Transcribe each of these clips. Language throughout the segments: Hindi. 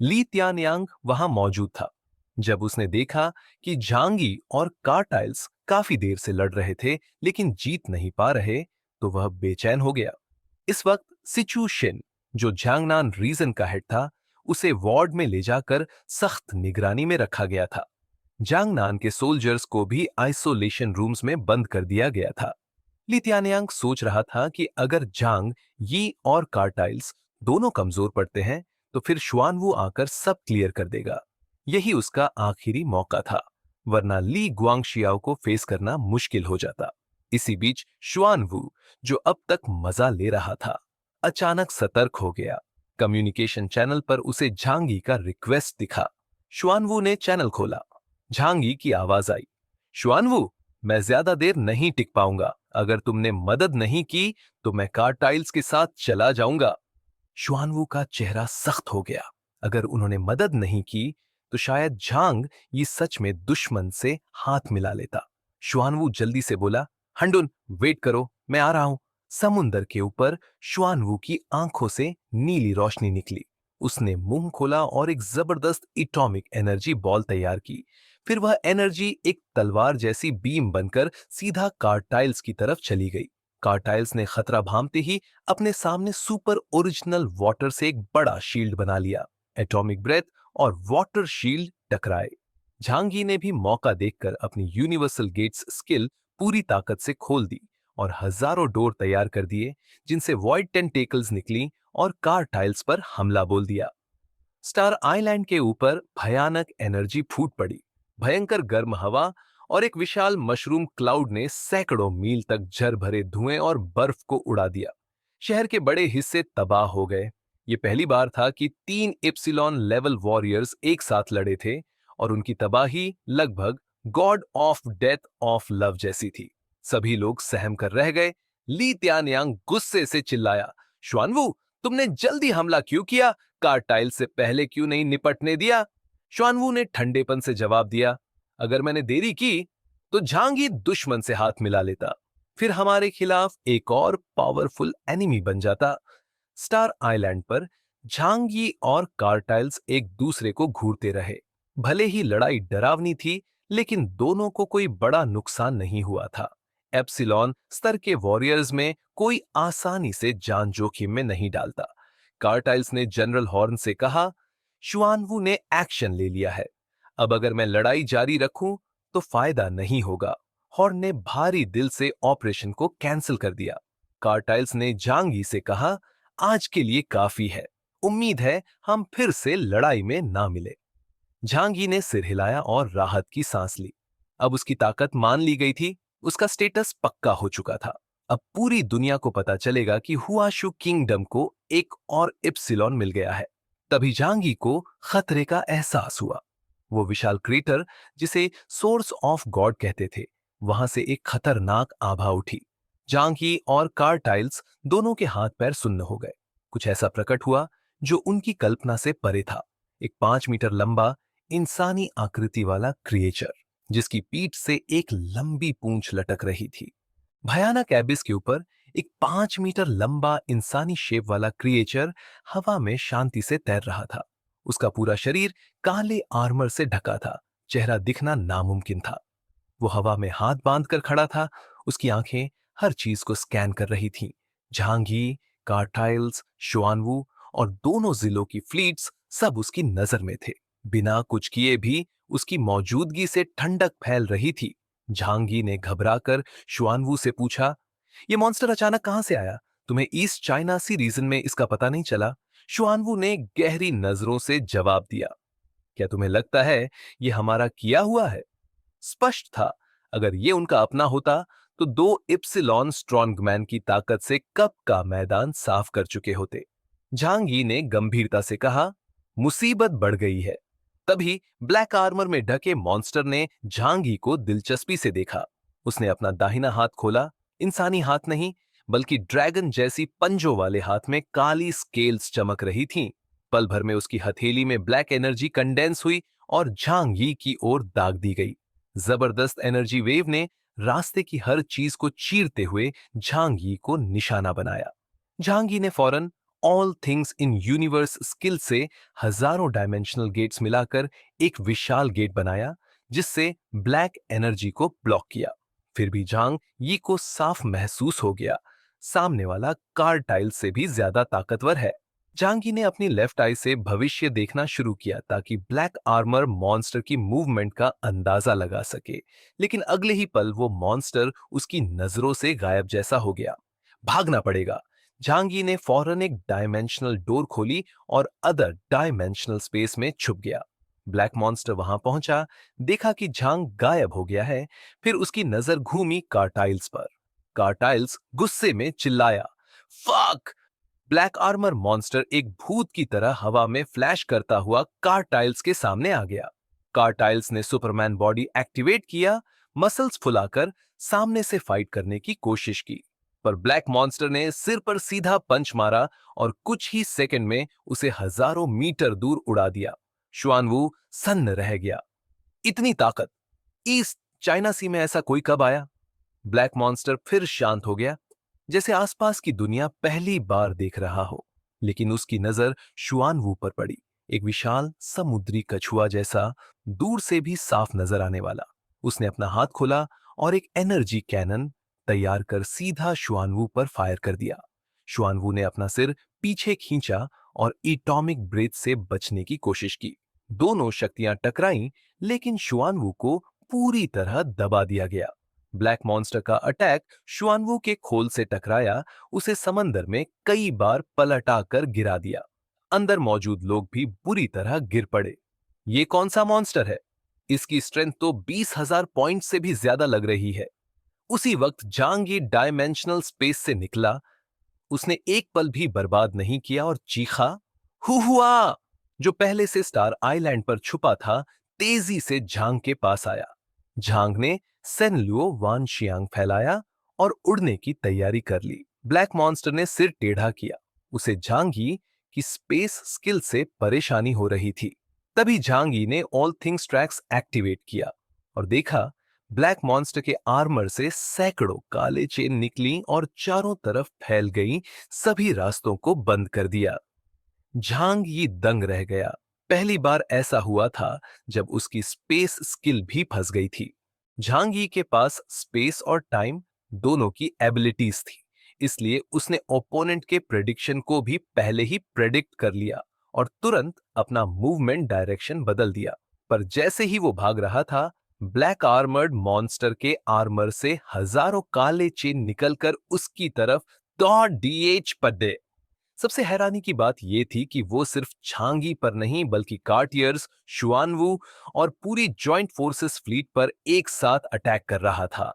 ली त्यानयांग वहां मौजूद था। जब उसने देखा कि झांगी और कार्टाइल्स काफी देर से लड़ रहे थे लेकिन जीत नहीं पा रहे, तो वह बेचैन हो गया। इस वक्त सिचू शिन, जो झांगनान रीजन का हेड था, उसे वार्ड में ले जाकर सख्त निगरानी में रखा गया था। जांगनान के सोल्जर्स को भी आइसोलेशन रूम्स में बंद कर दिया गया था। लिथियानियांग सोच रहा था कि अगर जांग, यी और कार्टाइल्स दोनों कमजोर पड़ते हैं तो फिर शुआनवू आकर सब क्लियर कर देगा। यही उसका आखिरी मौका था, वरना ली गुआंगशियाओ को फेस करना मुश्किल हो जाता। इसी बीच शुआनवू, जो अब तक मजा ले रहा था, अचानक सतर्क हो गया। कम्युनिकेशन चैनल पर उसे झांगी का रिक्वेस्ट दिखा। शुआनवू ने चैनल खोला। झांगी की आवाज आई, शुआनवू, मैं ज्यादा देर नहीं टिक पाऊंगा। अगर तुमने मदद नहीं की तो मैं कार्टाइल्स के साथ चला जाऊंगा। शुआनवू का चेहरा सख्त हो गया। अगर उन्होंने मदद नहीं की तो शायद झांग ये सच में दुश्मन से हाथ मिला लेता। शुआनवू जल्दी से बोला, हंडुन, वेट करो, मैं आ रहा हूं। समुंदर के ऊपर शुआनवू की आंखों से नीली रोशनी निकली। उसने मुंह खोला और एक जबरदस्त एटॉमिक एनर्जी बॉल तैयार की। फिर वह एनर्जी एक तलवार जैसी बीम बनकर सीधा कार्टाइल्स की तरफ चली गई। कार्टाइल्स ने खतरा भांपते ही अपने सामने सुपर ओरिजिनल वाटर से एक बड़ा शील्ड बना लिया। एटॉमिक ब्रेथ और वाटर शील्ड टकराए। झांगी ने भी मौका देखकर अपनी यूनिवर्सल गेट्स स्किल पूरी ताकत से खोल दी और हजारों डोर तैयार कर दिए, जिनसे वॉइड टेंटेकल्स निकली और कार्टाइल्स पर हमला बोल दिया। स्टार आइलैंड के ऊपर भयानक एनर्जी फूट पड़ी। भयंकर गर्म हवा और एक विशाल मशरूम क्लाउड ने सैकड़ों मील तक झर भरे धुएं और बर्फ को उड़ा दिया। शहर के बड़े हिस्से तबाह हो गए। ये पहली बार था कि 3 इप्सिलॉन लेवल वॉरियर्स एक साथ लड़े थे और उनकी तबाही लगभग God of death of love जैसी थी। सभी लोग सहम कर रह गए। ली त्यानयांग गुस्से से चिल्लाया, श्वानवू, तुमने जल्दी हमला क्यों किया? कार्टाइल से पहले क्यों नहीं निपटने दिया? श्वानवू ने ठंडेपन से जवाब दिया, अगर मैंने देरी की तो झांगी दुश्मन से हाथ मिला लेता। फिर हमारे खिलाफ एक और पावरफुल एनिमी बन जाता। स्टार आइलैंड पर झांगी और कार्टाइल्स एक दूसरे को घूरते रहे। भले ही लड़ाई डरावनी थी, लेकिन दोनों को कोई बड़ा नुकसान नहीं हुआ था। एप्सिलॉन स्तर के वॉरियर्स में कोई आसानी से जान जोखिम में नहीं डालता। कार्टाइल्स ने जनरल हॉर्न से कहा, शुआनवू ने एक्शन ले लिया है। अब अगर मैं लड़ाई जारी रखूं तो फायदा नहीं होगा। हॉर्न ने भारी दिल से ऑपरेशन को कैंसिल कर दिया। कार्टाइल्स ने जांगी से कहा, आज के लिए काफी है। उम्मीद है हम फिर से लड़ाई में ना मिले। झांगी ने सिर हिलाया और राहत की सांस ली। अब उसकी ताकत मान ली गई थी। उसका स्टेटस पक्का हो चुका था। अब पूरी दुनिया को पता चलेगा कि हुआशु किंगडम को एक और इप्सिलॉन मिल गया है। तभी झांगी को खतरे का एहसास हुआ। वो विशाल क्रेटर, जिसे सोर्स ऑफ गॉड कहते थे, वहां से एक खतरनाक आभा उठी। झांगी और कार्टाइल्स दोनों के हाथ पैर सुन्न हो गए। कुछ ऐसा प्रकट हुआ जो उनकी कल्पना से परे था। एक 5 मीटर लंबा इंसानी आकृति वाला क्रिएचर, जिसकी पीठ से एक लंबी पूंछ लटक रही थी। भयानक एबिस के ऊपर एक 5 मीटर लंबा इंसानी शेप वाला क्रिएचर हवा में शांति से तैर रहा था। उसका पूरा शरीर काले आर्मर से ढका था। चेहरा दिखना नामुमकिन था। वो हवा में हाथ बांधकर खड़ा था। उसकी आंखें हर चीज को स्कैन कर रही थीं। झांगी, कार्टाइल्स, शुआनवू और दोनों जिलों की फ्लीट्स सब उसकी नजर में थे। बिना कुछ किए भी उसकी मौजूदगी से ठंडक फैल रही थी। झांगी ने घबराकर शुआनवू से पूछा, ये मॉन्स्टर अचानक कहां से आया? तुम्हें ईस्ट चाइना सी रीजन में इसका पता नहीं चला? शुआनवू ने गहरी नजरों से जवाब दिया, क्या तुम्हें लगता है ये हमारा किया हुआ है? स्पष्ट था, अगर ये उनका अपना होता तो 2 इप्सिलॉन स्ट्रॉन्गमैन की ताकत से कब का मैदान साफ कर चुके होते। झांगी ने गंभीरता से कहा, मुसीबत बढ़ गई है। तभी ब्लैक आर्मर में ढके मॉन्स्टर ने झांगी को दिलचस्पी से देखा। उसने अपना दाहिना हाथ खोला। इंसानी हाथ नहीं, बल्कि ड्रैगन जैसी पंजों वाले हाथ में काली स्केल्स चमक रही थीं। पल भर में उसकी हथेली में ब्लैक एनर्जी कंडेंस हुई और झांगी की ओर दाग दी गई। जबरदस्त एनर्जी वेव ने रास्ते की हर चीज को चीरते हुए झांगी को निशाना बनाया। झांगी ने फौरन all things in universe skill से हजारों डायमेंशनल गेट्स मिलाकर एक विशाल गेट बनाया, जिससे ब्लैक एनर्जी को ब्लॉक किया। फिर भी झांग ये को साफ महसूस हो गया, सामने वाला कार टाइल से भी ज्यादा ताकतवर है। जांगी ने अपनी लेफ्ट आई से भविष्य देखना शुरू किया ताकि ब्लैक आर्मर मॉन्स्टर की मूवमेंट का अंदाजा लगा सके, लेकिन अगले ही पल वो मॉन्स्टर उसकी नजरों से गायब जैसा हो गया। भागना पड़ेगा। झांगी ने फौरन एक डायमेंशनल डोर खोली और अदर डायमेंशनल स्पेस में छुप गया। ब्लैक मॉन्स्टर वहां पहुंचा, देखा कि झांग गायब हो गया है, फिर उसकी नजर घूमी कार्टाइल्स पर। कार्टाइल्स गुस्से में चिल्लाया, फक! ब्लैक आर्मर मॉन्स्टर एक भूत की तरह हवा में फ्लैश करता हुआ कार्टाइल्स के सामने आ गया। कार्टाइल्स ने सुपरमैन बॉडी एक्टिवेट किया, मसल्स फुलाकर सामने से फाइट करने की कोशिश की, पर ब्लैक मॉन्स्टर ने सिर पर सीधा पंच मारा और कुछ ही सेकंड में उसे हजारों मीटर दूर उड़ा दिया। शुआनवू सन्न रह गया। इतनी ताकत ईस्ट चाइना सी में ऐसा कोई कब आया? ब्लैक मॉन्स्टर फिर शांत हो गया, जैसे आसपास की दुनिया पहली बार देख रहा हो। लेकिन उसकी नजर शुआनवू पर पड़ी, एक विशाल समुद्री कछुआ जैसा, दूर से भी साफ नजर आने वाला। उसने अपना हाथ खोला और एक एनर्जी कैनन तैयार कर सीधा शुआनवू पर फायर कर दिया। शुआनवू ने अपना सिर पीछे खींचा और एटॉमिक ब्रेथ से बचने की कोशिश की। दोनों शक्तियां टकराईं, लेकिन शुआनवू को पूरी तरह दबा दिया गया। ब्लैक मॉन्स्टर का अटैक शुआनवू के खोल से टकराया, उसे समंदर में कई बार पलटा कर गिरा दिया। अंदर मौजूद लोग भी बुरी तरह गिर पड़े। ये कौन सा मॉन्स्टर है? इसकी स्ट्रेंथ तो 20,000 पॉइंट से भी ज्यादा लग रही है। उसी वक्त जांग ये डायमेंशनल स्पेस से निकला। उसने एक पल भी बर्बाद नहीं किया और चीखा, हुआ! जो पहले से स्टार आइलैंड पर छुपा था, तेजी से झांग के पास आया। झांग ने सेनलुओ वानशियांग फैलाया और उड़ने की तैयारी कर ली। ब्लैक मॉन्स्टर ने सिर टेढ़ा किया। उसे झांगी की स्पेस स्किल से परेशानी हो रही थी। तभी झांगी ने ऑल थिंग्स ट्रैक्स एक्टिवेट किया और देखा, ब्लैक मॉन्स्टर के आर्मर से सैकड़ों काले चेन निकली और चारों तरफ फैल गई, सभी रास्तों को बंद कर दिया। झांग ये दंग रह गया। पहली बार ऐसा हुआ था जब उसकी स्पेस स्किल भी फंस गई थी। झांग यी के पास स्पेस और टाइम दोनों की एबिलिटीज थी, इसलिए उसने ओपोनेंट के प्रेडिक्शन को भी पहले ही प्रेडिक्ट कर लिया और तुरंत अपना मूवमेंट डायरेक्शन बदल दिया। पर जैसे ही वो भाग रहा था, ब्लैक आर्मर्ड मॉन्स्टर के आर्मर से हजारों काले चेन निकलकर उसकी तरफ दौड़ डीएच पड़े। सबसे हैरानी की बात यह थी कि वो सिर्फ छांगी पर नहीं बल्कि कार्टियर्स, शुआनवू और पूरी जॉइंट फोर्सेस फ्लीट पर एक साथ अटैक कर रहा था।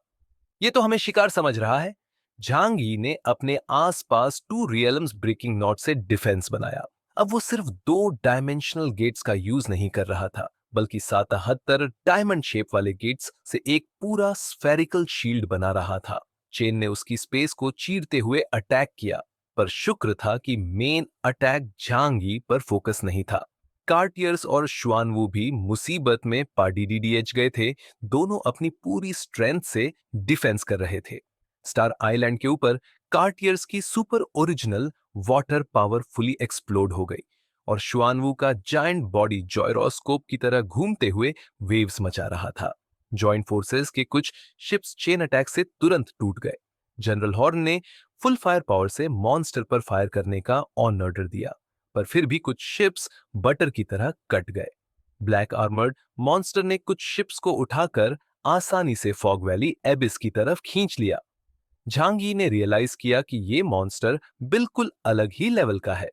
ये तो हमें शिकार समझ रहा है। झांगी ने अपने आसपास टू रियल्म्स ब्रेकिंग नॉट से डिफेंस बनाया। अब वो सिर्फ 2 डायमेंशनल गेट्स का यूज नहीं कर रहा था, बल्कि 77 डायमंड शेप वाले गेट्स से एक पूरा स्फेरिकल शील्ड बना रहा था। चेन ने उसकी स्पेस को चीरते हुए अटैक किया, पर शुक्र था कि मेन अटैक झांगी पर फोकस नहीं था। कार्टियर्स और शुआनवू भी मुसीबत में पाडीडीडीएच गए थे। दोनों अपनी पूरी स्ट्रेंथ से डिफेंस कर रहे थे। स्टार आइलैंड के ऊपर कार्टियर्स की super original water power fully explode हो गई और शुआनवू का जायंट बॉडी जॉयरोस्कोप की तरह घूमते हुए वेव्स मचा रहा था। जॉइंट फोर्सेस के कुछ शिप्स चेन अटैक से तुरंत टूट गए। जनरल हॉर्न ने फुल फायर पावर से मॉन्स्टर पर फायर करने का ऑन ऑर्डर दिया, पर फिर भी कुछ शिप्स बटर की तरह कट गए। ब्लैक आर्मर्ड मॉन्स्टर ने कुछ शिप्स को उठाकर आसानी से फॉग वैली एबिस की तरफ खींच लिया। झांगी ने रियलाइज किया कि यह मॉन्स्टर बिल्कुल अलग ही लेवल का है।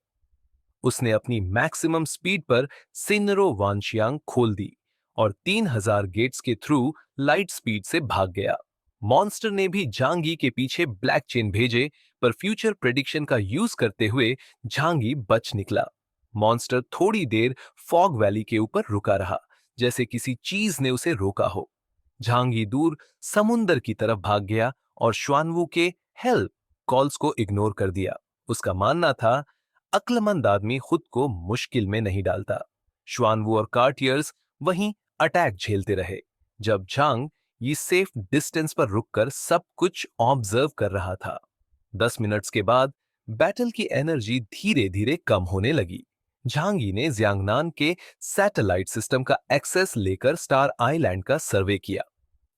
उसने अपनी मैक्सिमम स्पीड पर सिनरो वानशियांग खोल दी और 3000 गेट्स के थ्रू लाइट स्पीड से भाग गया। मॉन्स्टर ने भी झांगी के पीछे ब्लैक चेन भेजे, पर फ्यूचर प्रेडिक्शन का यूज करते हुए झांगी बच निकला। मॉन्स्टर थोड़ी देर फॉग वैली के ऊपर रुका रहा, जैसे किसी चीज ने उसे रोका हो। झांगी दूर समुंदर की तरफ भाग गया और श्वानवू के हेल्प कॉल्स को इग्नोर कर दिया। उसका मानना था, अक्लमंद आदमी खुद को मुश्किल में नहीं डालता। श्वानवू और कार्टियर्स वहीं अटैक झेलते रहे, जब झांग ये सेफ डिस्टेंस पर रुककर सब कुछ ऑब्जर्व कर रहा था। 10 मिनट्स के बाद बैटल की एनर्जी धीरे धीरे कम होने लगी। झांगी ने जियांगनान के सैटेलाइट सिस्टम का एक्सेस लेकर स्टार आइलैंड का सर्वे किया।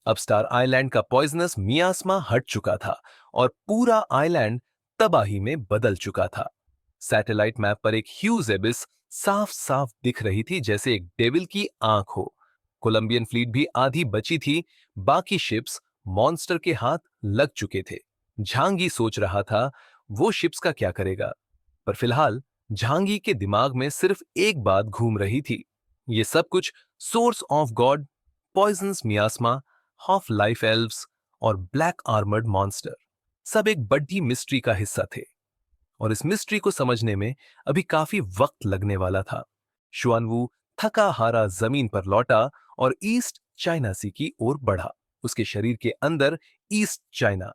अब स्टार आइलैंड का पॉइजनस मियास्मा हट चुका था और पूरा आइलैंड तबाही में बदल चुका था। सैटेलाइट मैप पर एक ह्यूज एबिस साफ साफ दिख रही थी, जैसे एक डेविल की आंख हो। कोलंबियन फ्लीट भी आधी बची थी, बाकी शिप्स मॉन्स्टर के हाथ लग चुके थे। झांगी सोच रहा था वो शिप्स का क्या करेगा, पर फिलहाल झांगी के दिमाग में सिर्फ एक बात घूम रही थी। ये सब कुछ source of god, poisonous miasma, half life elves और ब्लैक आर्मर्ड मॉन्स्टर सब एक बड़ी मिस्ट्री का हिस्सा थे, और इस मिस्ट्री को समझने में अभी काफी वक्त लगने वाला था। शुआनवू थका हारा जमीन पर लौटा और ईस्ट चाइना सी की ओर बढ़ा। उसके शरीर के अंदर ईस्ट चाइना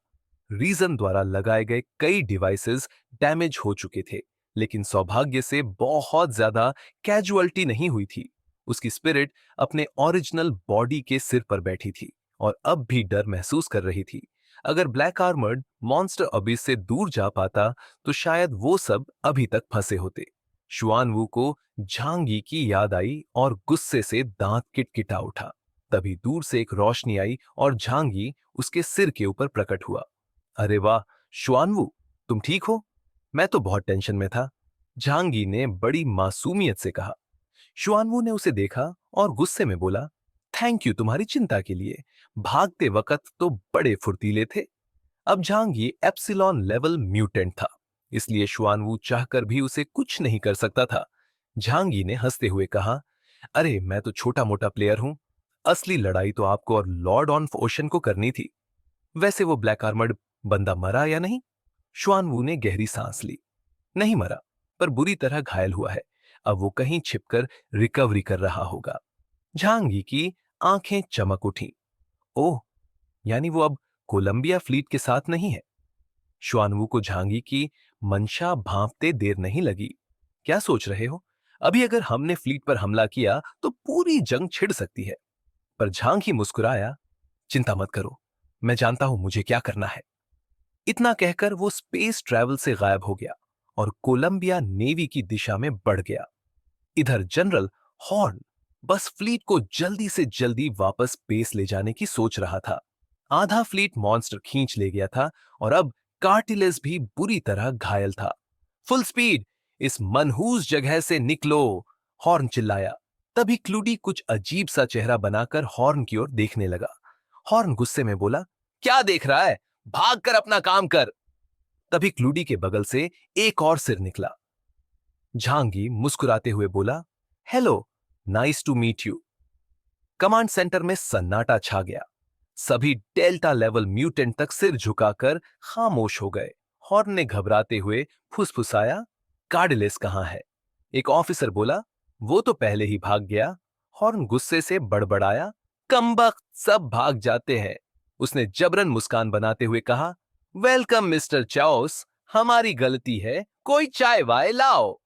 रीजन द्वारा लगाए गए कई डिवाइसेस डैमेज हो चुके थे, लेकिन सौभाग्य से बहुत ज्यादा कैजुअल्टी नहीं हुई थी। उसकी स्पिरिट अपने ओरिजिनल बॉडी के सिर पर बैठी थी और अब भी डर महसूस कर रही थी। अगर ब्लैक आर्मर्ड मॉन्स्टर अबिस से दूर जा पाता तो शायद वो सब अभी तक फंसे होते। शुआनवू को झांगी की याद आई और गुस्से से दांत किटकिटा उठा। तभी दूर से एक रोशनी आई और झांगी उसके सिर के ऊपर प्रकट हुआ। अरे वाह शुआनवू, तुम ठीक हो? मैं तो बहुत टेंशन में था, झांगी ने बड़ी मासूमियत से कहा। शुआनवू ने उसे देखा और गुस्से में बोला, थैंक यू तुम्हारी चिंता के लिए, भागते वक्त तो बड़े फुर्तीले थे। अब झांगी एप्सिलॉन लेवल म्यूटेंट था, इसलिए शुआनवू चाहकर भी उसे कुछ नहीं कर सकता था। झांगी ने हंसते हुए कहा, अरे मैं तो छोटा मोटा प्लेयर हूं, असली लड़ाई तो आपको और लॉर्ड ऑन ओशन को करनी थी। वैसे वो ब्लैक आर्मर्ड बंदा मरा या नहीं? शुआनवू ने गहरी सांस ली। नहीं मरा, पर बुरी तरह घायल हुआ है। अब वो कहीं छिपकर रिकवरी कर रहा होगा। झांगी की आंखें चमक उठी। ओह, यानी वो अब कोलंबिया फ्लीट के साथ नहीं है। शुआनवू को झांगी की मंशा भांपते देर नहीं लगी। क्या सोच रहे हो? अभी अगर हमने फ्लीट पर हमला किया तो पूरी जंग छिड़ सकती है। पर झांगी मुस्कुराया, चिंता मत करो, मैं जानता हूं मुझे क्या करना है। इतना कहकर वो स्पेस ट्रैवल से गायब हो गया और कोलंबिया नेवी की दिशा में बढ़ गया। इधर जनरल हॉर्न बस फ्लीट को जल्दी से जल्दी वापस बेस ले जाने की सोच रहा था। आधा फ्लीट मॉन्स्टर खींच ले गया था और अब कार्टिलेस भी बुरी तरह घायल था। फुल स्पीड, इस मनहूस जगह से निकलो, हॉर्न चिल्लाया। तभी क्लूडी कुछ अजीब सा चेहरा बनाकर हॉर्न की ओर देखने लगा। हॉर्न गुस्से में बोला, क्या देख रहा है, भाग कर अपना काम कर। तभी क्लूडी के बगल से एक और सिर निकला। झांगी मुस्कुराते हुए बोला, hello, nice to meet you. Command center में सन्नाटा छा गया। सभी डेल्टा लेवल म्यूटेंट तक सिर झुकाकर खामोश हो गए। हॉर्न ने घबराते हुए फुसफुसाया, कार्डिलेस कहां है? एक ऑफिसर बोला, वो तो पहले ही भाग गया। हॉर्न गुस्से से बड़बड़ाया, कमबख्त, सब भाग जाते हैं। उसने जबरन मुस्कान बनाते हुए कहा, वेलकम मिस्टर चाओस, हमारी गलती है, कोई चाय वाय लाओ।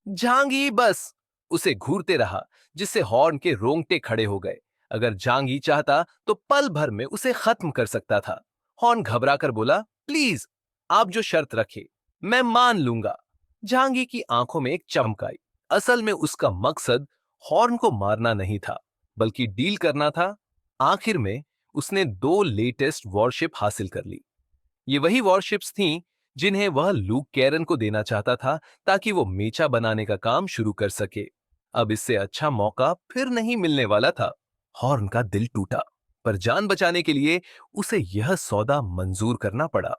झांगी बस उसे घूरते रहा, जिससे हॉर्न के रोंगटे खड़े हो गए। अगर झांगी चाहता तो पल भर में उसे खत्म कर सकता था। हॉर्न घबराकर बोला, प्लीज, आप जो शर्त रखे मैं मान लूंगा। झांगी की आंखों में एक चमक आई। असल में उसका मकसद हॉर्न को मारना नहीं था, बल्कि डील करना था। आखिर में उसने 2 लेटेस्ट वॉरशिप हासिल कर ली। ये वही वॉरशिप्स थीं जिन्हें वह लूक कैरन को देना चाहता था, ताकि वो मेचा बनाने का काम शुरू कर सके। अब इससे अच्छा मौका फिर नहीं मिलने वाला था। हॉर्न का दिल टूटा, पर जान बचाने के लिए उसे यह सौदा मंजूर करना पड़ा।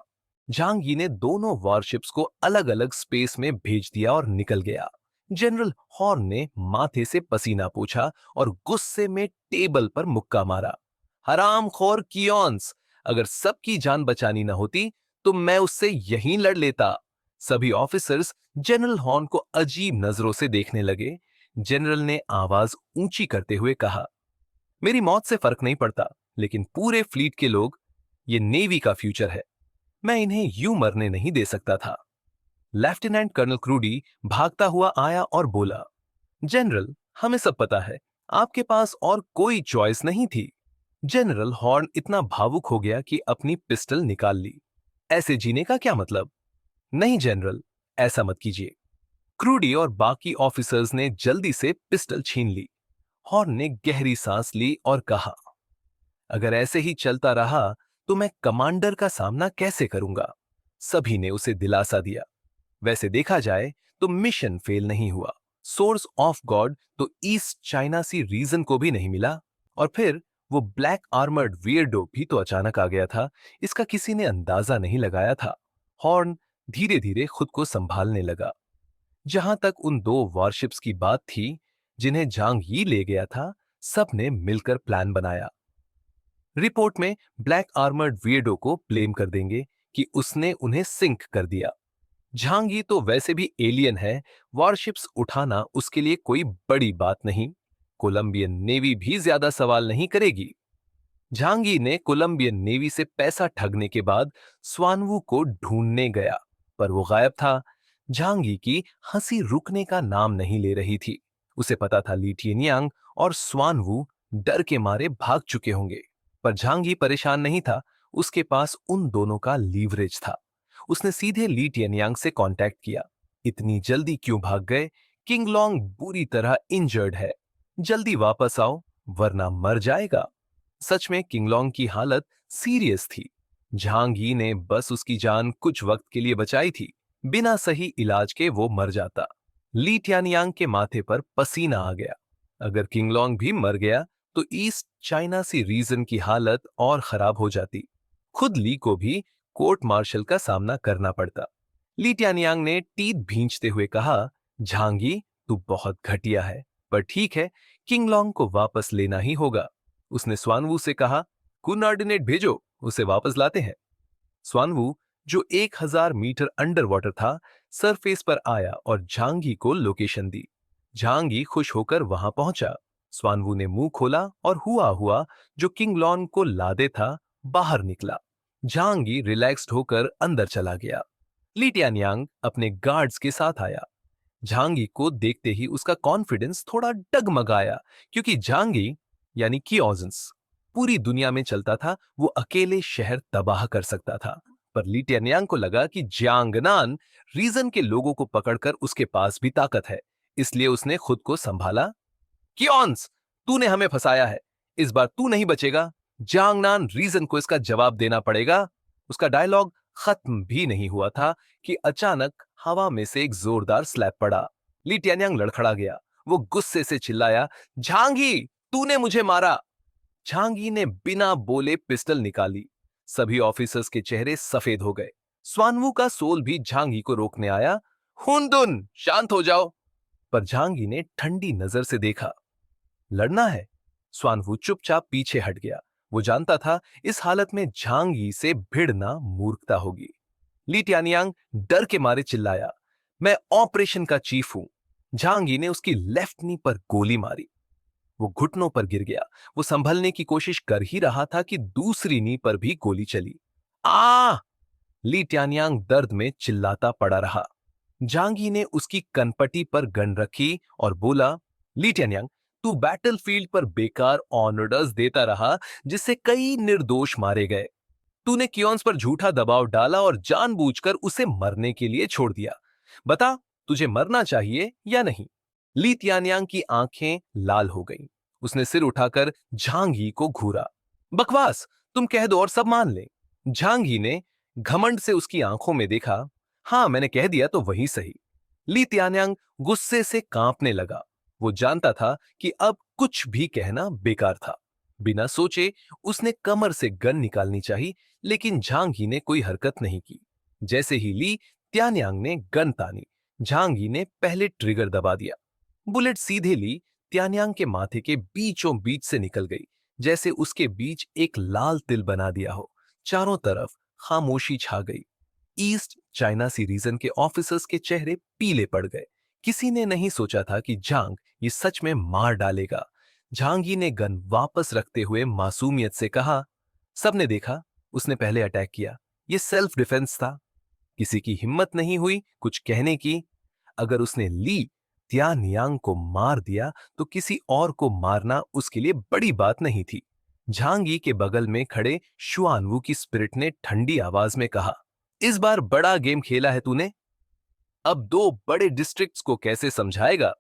झांगी ने दोनों वॉरशिप्स को अलग अलग स्पेस में भेज दिया और निकल गया। जनरल हॉर्न ने माथे से पसीना पोंछा और गुस्से में टेबल पर मुक्का मारा। हरामखोर कियोन्स, अगर सबकी जान बचानी न होती तो मैं उससे यहीं लड़ लेता। सभी ऑफिसर्स जनरल हॉर्न को अजीब नजरों से देखने लगे। जनरल ने आवाज ऊंची करते हुए कहा, मेरी मौत से फर्क नहीं पड़ता, लेकिन पूरे फ्लीट के लोग, ये नेवी का फ्यूचर है, मैं इन्हें यूं मरने नहीं दे सकता था। लेफ्टिनेंट कर्नल क्रूडी भागता हुआ आया और बोला, जनरल, हमें सब पता है, आपके पास और कोई चॉइस नहीं थी। जनरल हॉर्न इतना भावुक हो गया कि अपनी पिस्टल निकाल ली। ऐसे जीने का क्या मतलब? नहीं जनरल, ऐसा मत कीजिए। क्रूडी और बाकी ऑफिसर्स ने जल्दी से पिस्टल छीन ली। हॉर्न ने गहरी सांस ली और कहा, अगर ऐसे ही चलता रहा तो मैं कमांडर का सामना कैसे करूंगा। सभी ने उसे दिलासा दिया। वैसे देखा जाए तो मिशन फेल नहीं हुआ। सोर्स ऑफ गॉड तो ईस्ट चाइना सी रीजन को भी नहीं मिला। और फिर वो ब्लैक आर्मर्ड वियर्डो भी तो अचानक आ गया था। इसका किसी ने अंदाजा नहीं लगाया था। हॉर्न धीरे धीरे खुद को संभालने लगा। जहां तक उन दो वॉरशिप्स की बात थी जिन्हें जांग यी ले गया था, सबने मिलकर प्लान बनाया। रिपोर्ट में ब्लैक आर्मर्ड वियर्डो को ब्लेम कर देंगे कि उसने उन्हें सिंक कर दिया। झांगी तो वैसे भी एलियन है, वॉरशिप्स उठाना उसके लिए कोई बड़ी बात नहीं। कोलंबियन नेवी भी ज्यादा सवाल नहीं करेगी। झांगी ने कोलंबियन नेवी से पैसा ठगने के बाद स्वानवू को ढूंढने गया, पर वो गायब था। झांगी की हंसी रुकने का नाम नहीं ले रही थी। उसे पता था ली टियनयांग और स्वानवू डर के मारे भाग चुके होंगे। पर झांगी परेशान नहीं था। उसके पास उन दोनों का लीवरेज था। उसने सीधे ली टियनयांग से कांटेक्ट किया। इतनी जल्दी क्यों भाग गए? किंगलोंग बुरी तरह इंजर्ड है। जल्दी वापस आओ वरना मर जाएगा। सच में किंगलोंग की हालत सीरियस थी। झांग यी ने बस उसकी जान कुछ वक्त के लिए बचाई थी। बिना सही इलाज के वो मर जाता। ली टियानियांग के माथे पर पसीना आ गया। अगर किंगलोंग भी मर गया तो ईस्ट चाइना सी रीजन की हालत और खराब हो जाती। खुद ली को भी कोर्ट मार्शल का सामना करना पड़ता। ली टियानियांग ने टीथ भींचते हुए कहा, झांगी तू बहुत घटिया है, पर ठीक है, किंगलोंग को वापस लेना ही होगा। उसने स्वानवू से कहा, कोऑर्डिनेट भेजो, उसे वापस लाते हैं। स्वानवू, जो 1000 मीटर अंडर वाटर था, सरफेस पर आया और झांगी को लोकेशन दी। झांगी खुश होकर वहां पहुंचा। स्वानवू ने मुंह खोला और हुआ हुआ जो किंगलॉन को लादे था बाहर निकला। झांगी रिलैक्स्ड होकर अंदर चला गया। ली टियानयांग अपने गार्ड्स के साथ आया। झांगी को देखते ही उसका कॉन्फिडेंस थोड़ा डगमगाया, क्योंकि झांगी यानी कियोजिन्स पूरी दुनिया में चलता था। वो अकेले शहर तबाह कर सकता था। पर ली टियानयांग को लगा कि जियांगनान रीजन के लोगों को पकड़कर उसके पास भी ताकत है। इसलिए उसने खुद को संभाला। कियोन्स, तूने हमें फंसाया है। इस बार तू नहीं बचेगा। जियांगनान रीजन को इसका जवाब देना पड़ेगा। उसका डायलॉग खत्म भी नहीं हुआ था कि अचानक हवा में से एक जोरदार स्लैप पड़ा। ली टियानयांग लड़खड़ा गया। वो गुस्से से चिल्लाया, झांगी, तूने मुझे मारा। झांगी ने बिना बोले पिस्टल निकाली। सभी ऑफिसर्स के चेहरे सफेद हो गए। स्वानवू का सोल भी झांगी को रोकने आया। हुनदुन, शांत हो जाओ। पर झांगी ने ठंडी नजर से देखा। लड़ना है? स्वानवू चुपचाप पीछे हट गया। वो जानता था इस हालत में झांगी से भिड़ना मूर्खता होगी। ली टियानयांग डर के मारे चिल्लाया, मैं ऑपरेशन का चीफ हूं। झांगी ने उसकी लेफ्ट नी पर गोली मारी। वो घुटनों पर गिर गया। वो संभलने की कोशिश कर ही रहा था कि दूसरी नी पर भी गोली चली। आ! ली टियानयांग दर्द में चिल्लाता पड़ा रहा। झांगी ने उसकी कनपटी पर गन रखी और बोला, ली टियानयांग, तू बैटलफील्ड पर बेकार ऑर्डर्स देता रहा, जिससे कई निर्दोष मारे गए। तूने कियोन्स पर झूठा दबाव डाला और जानबूझकर उसे मरने के लिए छोड़ दिया। बता, तुझे मरना चाहिए या नहीं? ली तियानयांग की आंखें लाल हो गईं। उसने सिर उठाकर झांगी को घूरा। बकवास, तुम कह दो और सब मान लें। झांगी ने घमंड से उसकी आंखों में देखा। हाँ, मैंने कह दिया तो वही सही। ली तियानयांग गुस्से से कांपने लगा। वो जानता था कि अब कुछ भी कहना बेकार था। बिना सोचे उसने कमर से गन निकालनी चाहिए, लेकिन झांगी ने कोई हरकत नहीं की। जैसे ही ली त्यान्यांग ने गन तानी, झांगी ने पहले ट्रिगर दबा दिया। बुलेट सीधे ली त्यान्यांग के माथे के बीचों बीच से निकल गई, जैसे उसके बीच एक लाल तिल बना दिया हो। चारों तरफ खामोशी छा गई। ईस्ट चाइना सी रीजन के ऑफिसर्स के चेहरे पीले पड़ गए। किसी ने नहीं सोचा था कि झांग ये सच में मार डालेगा। झांगी ने गन वापस रखते हुए मासूमियत से कहा, सबने देखा, उसने पहले अटैक किया। ये सेल्फ डिफेंस था। किसी की हिम्मत नहीं हुई कुछ कहने की। अगर उसने ली त्यानियांग को मार दिया तो किसी और को मारना उसके लिए बड़ी बात नहीं थी। झांगी के बगल में खड़े शुआनवू की स्पिरिट ने ठंडी आवाज में कहा, इस बार बड़ा गेम खेला है तूने। अब दो बड़े डिस्ट्रिक्ट्स को कैसे समझाएगा?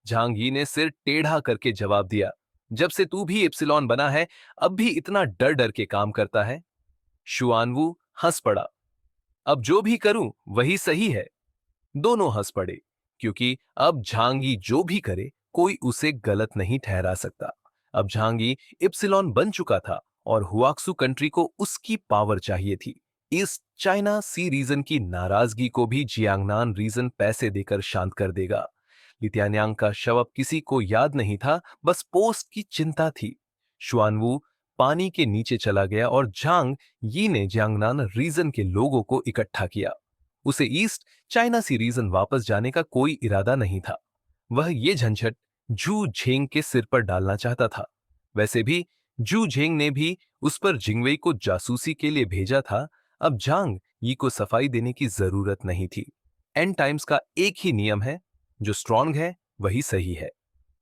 झांग यी ने सिर टेढ़ा करके जवाब दिया। जब से तू भी एप्सिलॉन बना है, अब भी इतना डर डर के काम करता है? शुआनवू हंस पड़ा। अब जो भी करूं वही सही है। दोनों हंस पड़े, क्योंकि अब झांगी जो भी करे कोई उसे गलत नहीं ठहरा सकता। अब झांगी इप्सिलॉन बन चुका था और हुआक्सू कंट्री को उसकी पावर चाहिए थी। इस चाइना सी रीजन की नाराजगी को भी जियांगनान रीजन पैसे देकर शांत कर देगा। लित्यान्यांग का शव अब किसी को याद नहीं था, बस पोस्ट की चिंता थी। शुआनवू पानी के नीचे चला गया और झांग यी ने जियांगनान रीजन के लोगों को इकट्ठा किया। उसे ईस्ट चाइना सी रीजन वापस जाने का कोई इरादा नहीं था। वह ये झंझट जू झेंग के सिर पर डालना चाहता था। वैसे भी जू झेंग ने भी उस पर जिंगवेई को जासूसी के लिए भेजा था। अब झांग यी को सफाई देने की जरूरत नहीं थी। एंड टाइम्स का एक ही नियम है, जो स्ट्रांग है वही सही है।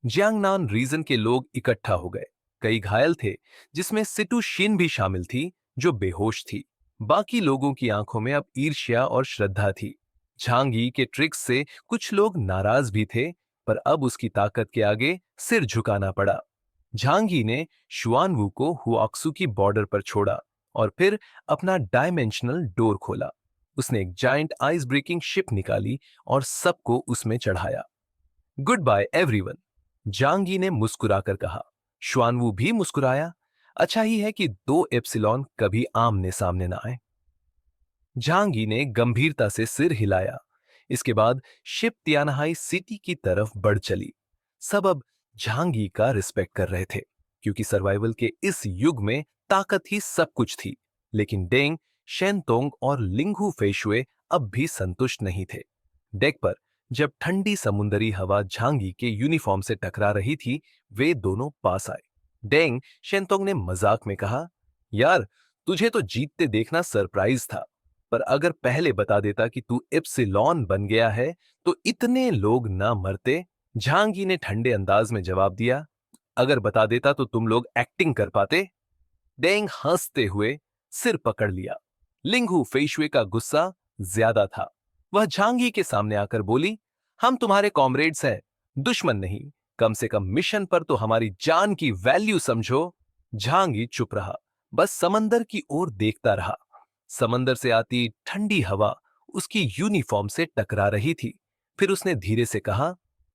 जियांगनान रीजन के लोग इकट्ठा हो गए। कई घायल थे, जिसमें सिटू शिन भी शामिल थी, जो बेहोश थी। बाकी लोगों की आंखों में अब ईर्ष्या और श्रद्धा थी। झांगी के ट्रिक्स से कुछ लोग नाराज भी थे, पर अब उसकी ताकत के आगे सिर झुकाना पड़ा। झांगी ने शुआनवू को हुआक्सू की बॉर्डर पर छोड़ा और फिर अपना डायमेंशनल डोर खोला। उसने एक जायंट आइस ब्रेकिंग शिप निकाली और सबको उसमें चढ़ाया। गुड बाय एवरीवन, जांगी ने मुस्कुराकर कहा। श्वानवू भी मुस्कुराया। अच्छा ही है कि दो एप्सिलॉन कभी आमने सामने ना आए। जांगी ने गंभीरता से सिर हिलाया। इसके बाद शिप तियानहाई सिटी की तरफ बढ़ चली। सब अब झांगी का रिस्पेक्ट कर रहे थे, क्योंकि सर्वाइवल के इस युग में ताकत ही सब कुछ थी। लेकिन डेंग, शेनतोंग और लिंगहू फेशुए अब भी संतुष्ट नहीं थे। डेक पर जब ठंडी समुंदरी हवा झांगी के यूनिफॉर्म से टकरा रही थी, वे दोनों पास आए। डेंग शेनतोंग ने मजाक में कहा, यार, तुझे तो जीतते देखना सरप्राइज था, पर अगर पहले बता देता कि तू एप्सिलॉन बन गया है तो इतने लोग ना मरते। झांगी ने ठंडे अंदाज में जवाब दिया, अगर बता देता तो तुम लोग एक्टिंग कर पाते। डेंग हंसते हुए सिर पकड़ लिया। लिंगहू फेशुए का गुस्सा ज्यादा था। वह झांगी के सामने आकर बोली, हम तुम्हारे कॉमरेड्स हैं, दुश्मन नहीं। कम से कम मिशन पर तो हमारी जान की वैल्यू समझो। झांगी चुप रहा, बस समंदर की ओर देखता रहा। समंदर से आती ठंडी हवा उसकी यूनिफॉर्म से टकरा रही थी। फिर उसने धीरे से कहा,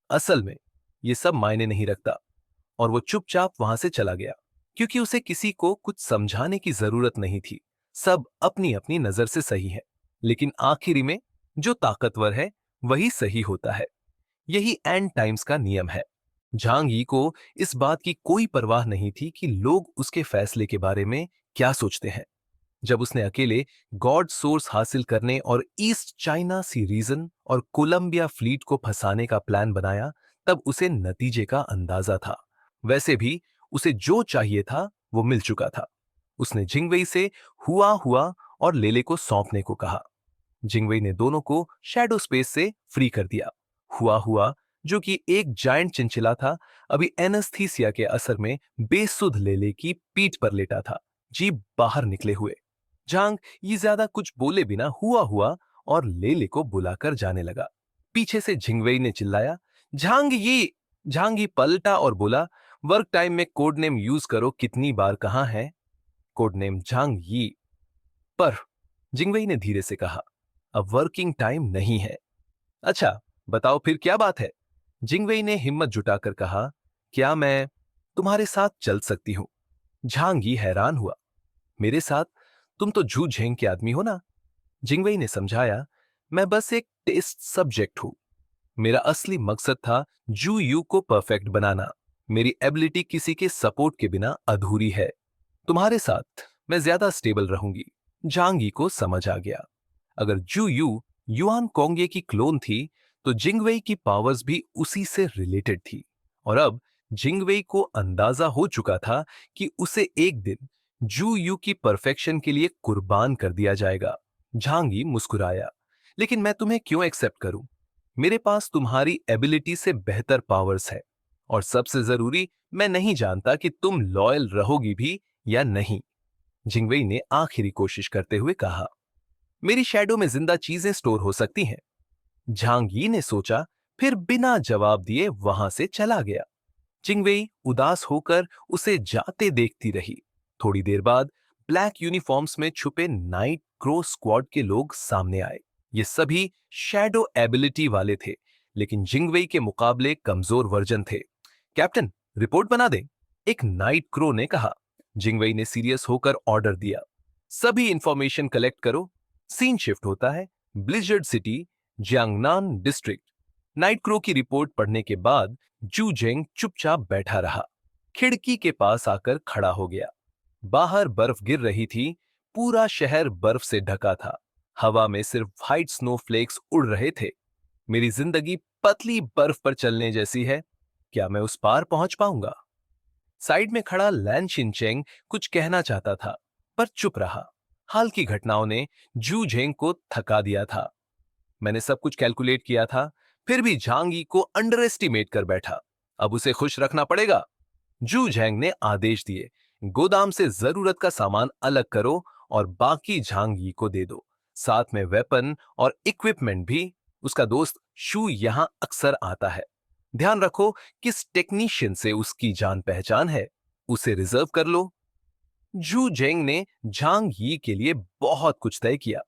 असल में ये सब मायने नहीं रखता। और वो चुपचाप वहां से चला गया, क्योंकि उसे किसी को कुछ समझाने की जरूरत नहीं थी। सब अपनी अपनी नजर से सही है, लेकिन आखिरी में जो ताकतवर है वही सही होता है। यही एंड टाइम्स का नियम है। झांग यी को इस बात की कोई परवाह नहीं थी कि लोग उसके फैसले के बारे में क्या सोचते हैं। जब उसने अकेले गॉड सोर्स हासिल करने और ईस्ट चाइना सी रीजन और कोलंबिया फ्लीट को फंसाने का प्लान बनाया, तब उसे नतीजे का अंदाजा था। वैसे भी उसे जो चाहिए था वो मिल चुका था। उसने जिंगवेई से हुआ हुआ और लेले को सौंपने को कहा। जिंगवेई ने दोनों को शैडो स्पेस से फ्री कर दिया। हुआ हुआ, जो कि एक जायंट चिंचिला था, अभी एनेस्थीसिया के असर में बेसुध लेले की पीठ पर लेटा था, जीभ बाहर निकले हुए। झांग ये ज्यादा कुछ बोले बिना हुआ हुआ और लेले को बुलाकर जाने लगा। पीछे से झिंगवेई ने चिल्लाया, झांग ये। झांग ये पलटा और बोला, वर्क टाइम में कोड नेम यूज करो, कितनी बार कहा है? कोड नेम झांग यी। पर जिंगवेई ने धीरे से कहा, अब वर्किंग टाइम नहीं है। अच्छा, बताओ फिर क्या बात है? जिंगवेई ने हिम्मत जुटाकर कहा, क्या मैं तुम्हारे साथ चल सकती हूं? झांगी हैरान हुआ, मेरे साथ? तुम तो झू झेंग के आदमी हो ना? जिंगवेई ने समझाया, मैं बस एक टेस्ट सब्जेक्ट हूं। मेरा असली मकसद था जू यू को परफेक्ट बनाना। मेरी एबिलिटी किसी के सपोर्ट के बिना अधूरी है। तुम्हारे साथ मैं ज्यादा स्टेबल रहूंगी। झांगी को समझ आ गया, अगर जू यू युआन कोंगे की क्लोन थी, तो जिंगवेई की पावर्स भी उसी से रिलेटेड थी। और अब जिंगवेई को अंदाजा हो चुका था कि उसे एक दिन जू यू की परफेक्शन के लिए कुर्बान कर दिया जाएगा। झांगी मुस्कुराया, लेकिन मैं तुम्हें क्यों एक्सेप्ट करूं? मेरे पास तुम्हारी एबिलिटी से बेहतर पावर्स है, और सबसे जरूरी, मैं नहीं जानता कि तुम लॉयल रहोगी भी या नहीं। जिंगवेई ने आखिरी कोशिश करते हुए कहा। मेरी शैडो में जिंदा चीजें स्टोर हो सकती हैं। झांग यी ने सोचा, फिर बिना जवाब दिए वहां से चला गया। चिंगवेई उदास होकर उसे जाते देखती रही। थोड़ी देर बाद ब्लैक यूनिफॉर्म्स में छुपे नाइट क्रो स्क्वाड के लोग सामने आए। ये सभी शैडो एबिलिटी वाले थे, लेकिन जिंगवेई के मुकाबले कमजोर वर्जन थे। कैप्टन, रिपोर्ट बना दें, एक नाइट क्रो ने कहा। जिंगवेई ने सीरियस होकर ऑर्डर दिया। सभी इंफॉर्मेशन कलेक्ट करो। सीन शिफ्ट होता है blizzard city, Jiangnan district. Night crow की रिपोर्ट पढ़ने के बाद जू जेंग चुपचाप बैठा रहा। खिड़की के पास आकर खड़ा हो गया। बाहर बर्फ गिर रही थी। पूरा शहर बर्फ से ढका था। हवा में सिर्फ व्हाइट स्नोफ्लेक्स उड़ रहे थे। मेरी जिंदगी पतली बर्फ पर चलने जैसी है। क्या मैं उस पार पहुंच पाऊंगा? साइड में खड़ा लैन शिनचेंग कुछ कहना चाहता था, पर चुप रहा। हाल की घटनाओं ने जू झेंग को थका दिया था। मैंने सब कुछ कैलकुलेट किया था, फिर भी झांग यी को अंडर एस्टिमेट कर बैठा। अब उसे खुश रखना पड़ेगा। जू झेंग ने आदेश दिए, गोदाम से जरूरत का सामान अलग करो और बाकी झांग यी को दे दो, साथ में वेपन और इक्विपमेंट भी। उसका दोस्त शू यहां अक्सर आता है। ध्यान रखो किस टेक्नीशियन से उसकी जान पहचान है, उसे रिजर्व कर लो। जू जेंग ने झांग यी के लिए बहुत कुछ तय किया,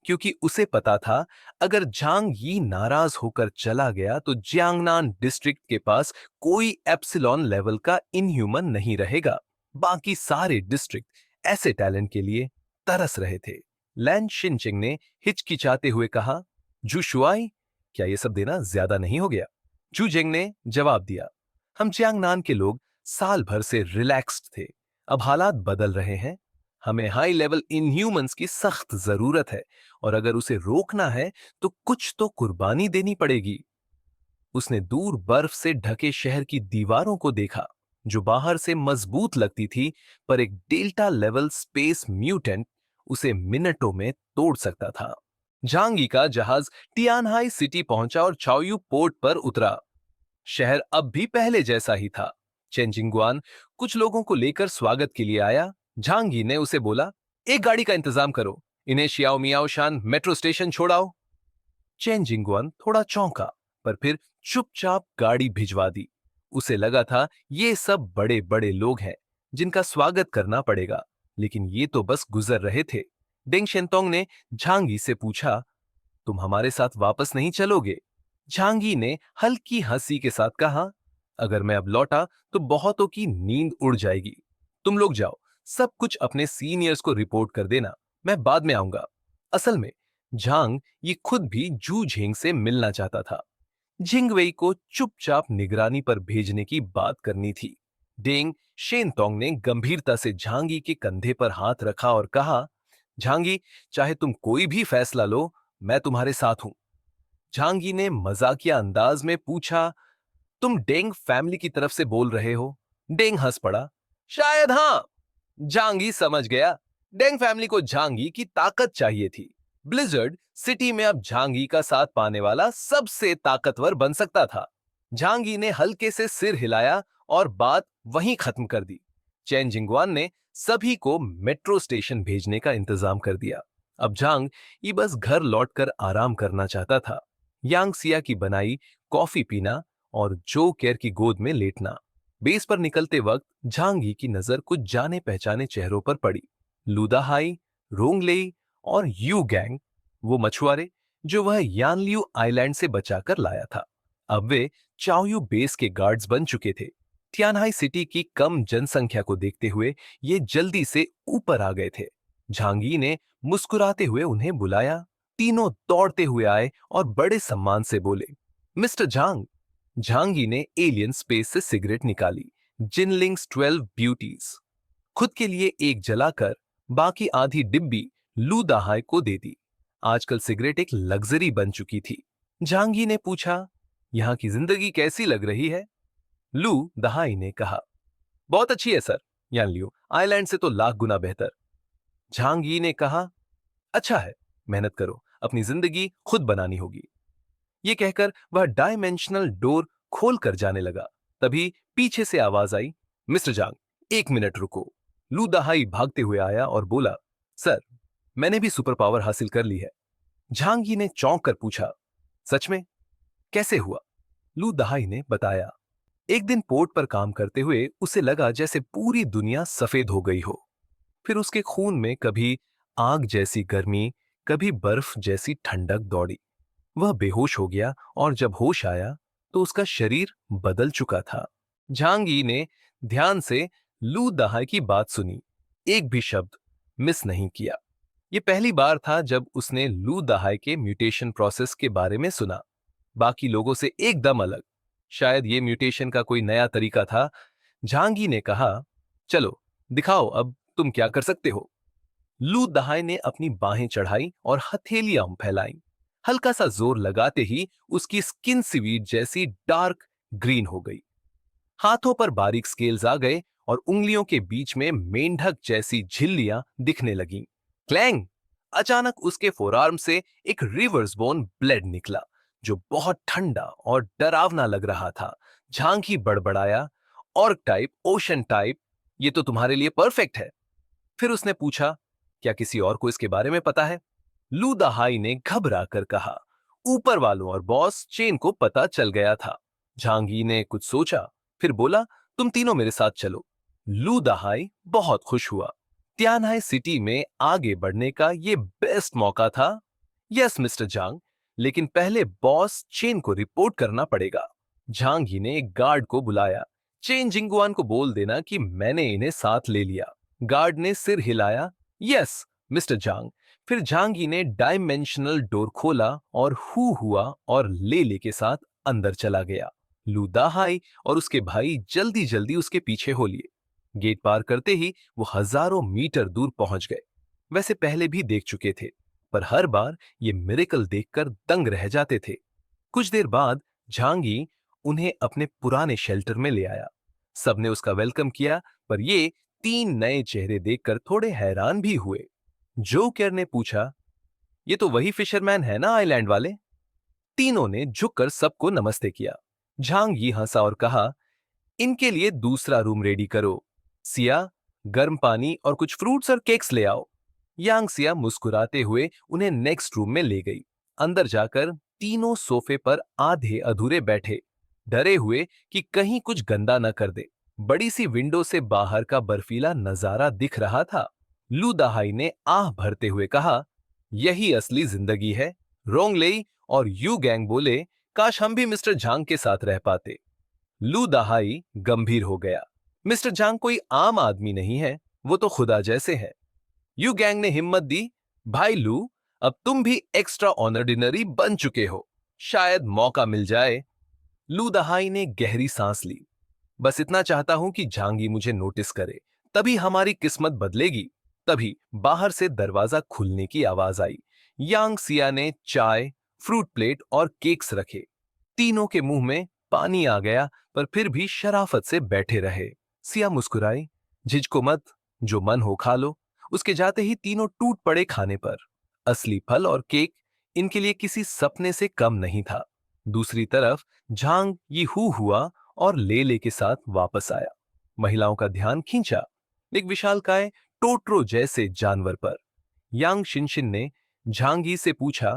क्योंकि उसे पता था अगर झांग यी नाराज होकर चला गया तो जियांगनान डिस्ट्रिक्ट के पास कोई एप्सिलॉन लेवल का इनह्यूमन नहीं रहेगा। बाकी सारे डिस्ट्रिक्ट ऐसे टैलेंट के लिए तरस रहे थे। लैन शिनचिंग ने हिचकिचाते हुए कहा, जू शुआई, क्या ये सब देना ज्यादा नहीं हो गया? जू जेंग ने जवाब दिया, हम जियांगनान के लोग साल भर से रिलैक्स्ड थे। अब हालात बदल रहे हैं। हमें हाई लेवल इनह्यूमंस की सख्त जरूरत है, और अगर उसे रोकना है तो कुछ तो कुर्बानी देनी पड़ेगी। उसने दूर बर्फ से ढके शहर की दीवारों को देखा, जो बाहर से मजबूत लगती थी, पर एक डेल्टा लेवल स्पेस म्यूटेंट उसे मिनटों में तोड़ सकता था। झांगी का जहाज टियानहाई सिटी पहुंचा और चाओयू पोर्ट पर उतरा। शहर अब भी पहले जैसा ही था। चेन जिंगुआन कुछ लोगों को लेकर स्वागत के लिए आया। झांगी ने उसे बोला, एक गाड़ी का इंतजाम करो, इन्हें शियाओ मियाओ शान मेट्रो स्टेशन छोड़ाओ। चेन जिंगुआन थोड़ा चौंका, पर फिर चुपचाप गाड़ी भिजवा दी। उसे लगा था ये सब बड़े बड़े लोग हैं जिनका स्वागत करना पड़ेगा, लेकिन ये तो बस गुजर रहे थे। डेंग शेंतोंग ने झांगी से पूछा, तुम हमारे साथ वापस नहीं चलोगे? झांगी ने हल्की हंसी के साथ कहा, अगर मैं अब लौटा तो बहुतों की नींद उड़ जाएगी। तुम लोग जाओ, सब कुछ अपने सीनियर्स को रिपोर्ट कर देना, मैं बाद में आऊंगा। असल में झांग ये खुद भी जू झेंग से मिलना चाहता था। झिंगवेई को चुपचाप निगरानी पर भेजने की बात करनी थी। डेंग शेनतोंग ने गंभीरता से झांगी के कंधे पर हाथ रखा और कहा, झांगी, चाहे तुम कोई भी फैसला लो, मैं तुम्हारे साथ हूं। झांगी ने मजाकिया अंदाज में पूछा, तुम डेंग फैमिली की तरफ से बोल रहे हो? डेंग हंस पड़ा, शायद हां। झांगी समझ गया, डेंग फैमिली को झांगी की ताकत चाहिए थी। ब्लिजर्ड सिटी में अब झांगी का साथ पाने वाला सबसे ताकतवर बन सकता था। झांगी ने हल्के से सिर हिलाया और बात वहीं खत्म कर दी। चैन जिंगवान ने सभी को मेट्रो स्टेशन भेजने का इंतजाम कर दिया। अब झांग ये बस घर लौटकर आराम करना चाहता था। यांगसिया की बनाई कॉफी पीना और जो केयर की गोद में लेटना। बेस पर निकलते वक्त झांगी की नजर कुछ जाने पहचाने चेहरों पर पड़ी। लूदाहाई, रोंगलेई और यू गैंग, वो मछुआरे जो वह यानलियू आइलैंड से बचाकर लाया था। अब वे चाओयू बेस के गार्ड्स बन चुके थे। तियानहाई सिटी की कम जनसंख्या को देखते हुए ये जल्दी से ऊपर आ गए थे। झांगी ने मुस्कुराते हुए उन्हें बुलाया। तीनों दौड़ते हुए आए और बड़े सम्मान से बोले, मिस्टर झांग। झांगी ने एलियन स्पेस से सिगरेट निकाली, जिनलिंग्स 12 ब्यूटीज। खुद के लिए एक जलाकर बाकी आधी डिब्बी लू दहाई को दे दी। आजकल सिगरेट एक लग्जरी बन चुकी थी। झांगी ने पूछा, यहां की जिंदगी कैसी लग रही है? लू दहाई ने कहा, बहुत अच्छी है सर, यान लियो आइलैंड से तो लाख गुना बेहतर। झांगी ने कहा, अच्छा है, मेहनत करो, अपनी जिंदगी खुद बनानी होगी। ये कहकर वह डायमेंशनल डोर खोलकर जाने लगा। तभी पीछे से आवाज आई, मिस्टर जांग, एक मिनट रुको। लू दहाई भागते हुए आया और बोला, सर, मैंने भी सुपर पावर हासिल कर ली है। झांगी ने चौंक कर पूछा, सच में? कैसे हुआ? लू दहाई ने बताया, एक दिन पोर्ट पर काम करते हुए उसे लगा जैसे पूरी दुनिया सफेद हो गई हो। फिर उसके खून में कभी आग जैसी गर्मी, कभी बर्फ जैसी ठंडक दौड़ी। वह बेहोश हो गया और जब होश आया तो उसका शरीर बदल चुका था। झांगी ने ध्यान से लू दहाई की बात सुनी, एक भी शब्द मिस नहीं किया। ये पहली बार था जब उसने लू दहाई के म्यूटेशन प्रोसेस के बारे में सुना, बाकी लोगों से एकदम अलग। शायद ये म्यूटेशन का कोई नया तरीका था। झांगी ने कहा, चलो दिखाओ अब तुम क्या कर सकते हो। लू दहाई ने अपनी बाहें चढ़ाई और हथेलियां फैलाई। हल्का सा जोर लगाते ही उसकी स्किन सीवीड जैसी डार्क ग्रीन हो गई। हाथों पर बारीक स्केल्स आ गए और उंगलियों के बीच में मेंढक जैसी झिल्लियां दिखने लगीं। क्लैंग! अचानक उसके फोरआर्म से एक रिवर्स बोन ब्लेड निकला, जो बहुत ठंडा और डरावना लग रहा था। झांकी बड़बड़ाया, ऑर्क टाइप, ओशन टाइप, ये तो तुम्हारे लिए परफेक्ट है। फिर उसने पूछा, क्या किसी और को इसके बारे में पता है? लू दहाई ने घबरा कर कहा, ऊपर वालों और बॉस चेन को पता चल गया था। झांगी ने कुछ सोचा, फिर बोला, तुम तीनों मेरे साथ चलो। लू दहाई बहुत खुश हुआ। तियानहाई सिटी में आगे बढ़ने का ये बेस्ट मौका था। यस मिस्टर झांग, लेकिन पहले बॉस चेन को रिपोर्ट करना पड़ेगा। झांगी ने एक गार्ड को बुलाया, चेन जिंगुआन को बोल देना कि मैंने इन्हें साथ ले लिया। गार्ड ने सिर हिलाया, यस मिस्टर झांग। फिर झांगी ने डायमेंशनल डोर खोला और हु हुआ और ले के साथ अंदर चला गया। लू दहाई और उसके भाई जल्दी जल्दी उसके पीछे हो लिए। गेट पार करते ही वो हजारों मीटर दूर पहुंच गए। वैसे पहले भी देख चुके थे, पर हर बार ये मिरेकल देखकर दंग रह जाते थे। कुछ देर बाद झांगी उन्हें अपने पुराने शेल्टर में ले आया। सबने उसका वेलकम किया, पर ये तीन नए चेहरे देखकर थोड़े हैरान भी हुए। जोकर ने पूछा, ये तो वही फिशरमैन है ना आइलैंड वाले? तीनों ने झुककर सबको नमस्ते किया। झांगी हंसा और कहा, इनके लिए दूसरा रूम रेडी करो। सिया, गर्म पानी और कुछ फ्रूट्स और केक्स ले आओ। यांग सिया मुस्कुराते हुए उन्हें नेक्स्ट रूम में ले गई। अंदर जाकर तीनों सोफे पर आधे अधूरे बैठे, डरे हुए कि कहीं कुछ गंदा न कर दे। बड़ी सी विंडो से बाहर का बर्फीला नजारा दिख रहा था। लू दहाई ने आह भरते हुए कहा, यही असली जिंदगी है। रोंगलेई और यू गैंग बोले, काश हम भी मिस्टर झांग के साथ रह पाते। लू दहाई गंभीर हो गया, मिस्टर झांग कोई आम आदमी नहीं है, वो तो खुदा जैसे है। यू गैंग ने हिम्मत दी, भाई लू, अब तुम भी एक्स्ट्रा ऑर्डिनरी बन चुके हो, शायद मौका मिल जाए। लू दहाई ने गहरी सांस ली। बस इतना चाहता हूं कि झांगी मुझे नोटिस करे, तभी हमारी किस्मत बदलेगी। तभी बाहर से दरवाजा खुलने की आवाज आई। यांग सिया ने चाय, फ्रूट प्लेट और केक्स रखे। तीनों के मुंह में पानी आ गया, पर फिर भी शराफत से बैठे रहे। सिया मुस्कुराई, झिझको मत, जो मन हो खा लो। उसके जाते ही तीनों टूट पड़े खाने पर। असली फल और केक इनके लिए किसी सपने से कम नहीं था। दूसरी तरफ झांग ये हुआ और ले के साथ वापस आया। महिलाओं का ध्यान खींचा एक विशालकाय टोटरो जैसे जानवर पर। यांग शिनशिन ने झांगी से पूछा,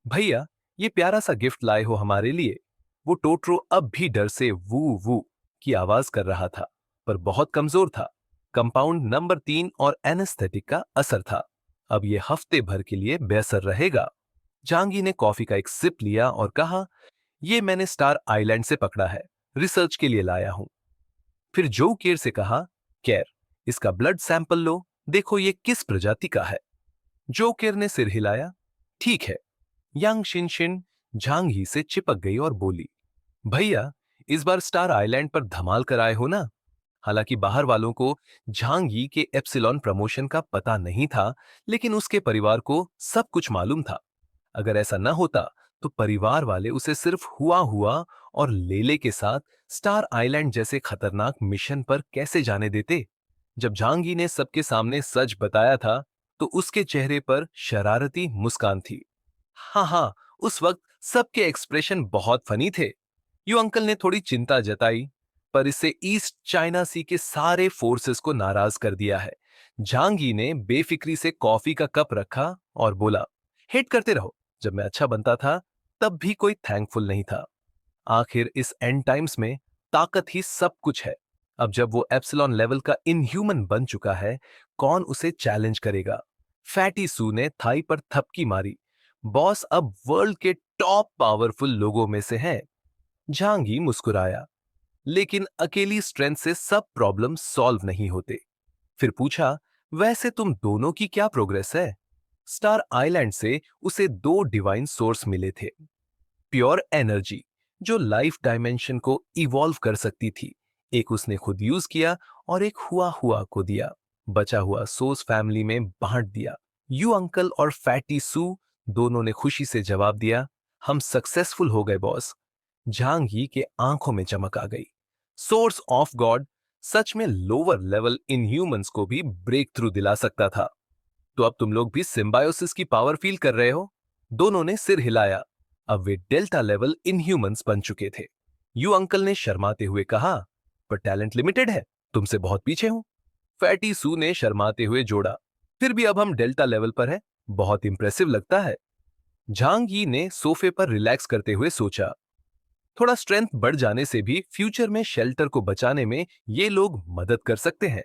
भैया, ये प्यारा सा गिफ्ट लाए हो हमारे लिए? वो टोटरो अब भी डर से वू वू की आवाज कर रहा था, पर बहुत कमजोर था। कंपाउंड नंबर 3 और एनेस्थेटिक का असर था। अब ये हफ्ते भर के लिए बेअसर रहेगा। झांगी ने कॉफी का एक सिप लिया और कहा, ये मैंने स्टार आइलैंड से पकड़ा है, रिसर्च के लिए लाया हूं। फिर जो केर से कहा, केर, इसका ब्लड सैंपल लो, देखो ये किस प्रजाति का है। जो केर ने सिर हिलाया, ठीक है। यांग शिनशिन झांगी से चिपक गई और बोली, भैया, इस बार स्टार आइलैंड पर धमाल कर आए हो ना? हालांकि बाहर वालों को झांगी के एप्सिलॉन प्रमोशन का पता नहीं था, लेकिन उसके परिवार को सब कुछ मालूम था। अगर ऐसा न होता तो परिवार वाले उसे सिर्फ हुआ और लेले के साथ स्टार आइलैंड जैसे खतरनाक मिशन पर कैसे जाने देते। जब झांगी ने सबके सामने सच बताया था तो उसके चेहरे पर शरारती मुस्कान थी। हाँ हाँ, उस वक्त सबके एक्सप्रेशन बहुत फनी थे। यू अंकल ने थोड़ी चिंता जताई, पर इससे ईस्ट चाइना सी के सारे फोर्सेस को नाराज कर दिया है। झांगी ने बेफिक्री से कॉफी का कप रखा और बोला, हेट करते रहो, जब मैं अच्छा बनता था तब भी कोई थैंकफुल नहीं था। आखिर इस एंड टाइम्स में ताकत ही सब कुछ है। अब जब वो एप्सिलॉन लेवल का इनह्यूमन बन चुका है, कौन उसे चैलेंज करेगा? फैटी सू ने थाई पर थपकी मारी। बॉस अब वर्ल्ड के टॉप पावरफुल लोगों में से है। झांगी मुस्कुराया, लेकिन अकेली स्ट्रेंथ से सब प्रॉब्लम सॉल्व नहीं होते। फिर पूछा, वैसे तुम दोनों की क्या प्रोग्रेस है? स्टार आइलैंड से उसे दो डिवाइन सोर्स मिले थे, प्योर एनर्जी जो लाइफ डायमेंशन को इवॉल्व कर सकती थी। एक उसने खुद यूज किया और एक हुआ हुआ को दिया। बचा हुआ सोर्स फैमिली में बांट दिया। यू अंकल और फैटी सू दोनों ने खुशी से जवाब दिया, हम सक्सेसफुल हो गए बॉस। झांग ही के आंखों में चमक आ गई। सोर्स ऑफ गॉड सच में लोअर लेवल इनह्यूमंस को भी ब्रेक थ्रू दिला सकता था। तो अब तुम लोग भी सिम्बायोसिस की पावर फील कर रहे हो? दोनों ने सिर हिलाया। अब वे डेल्टा लेवल इनह्यूमंस बन चुके थे। यू अंकल ने शर्माते हुए कहा, पर टैलेंट लिमिटेड है, तुमसे बहुत पीछे हूं। फैटी सू ने शर्माते हुए जोड़ा, फिर भी अब हम डेल्टा लेवल पर हैं, बहुत इंप्रेसिव लगता है। झांग यी ने सोफे पर रिलैक्स करते हुए सोचा, थोड़ा स्ट्रेंथ बढ़ जाने से भी फ्यूचर में शेल्टर को बचाने में ये लोग मदद कर सकते हैं।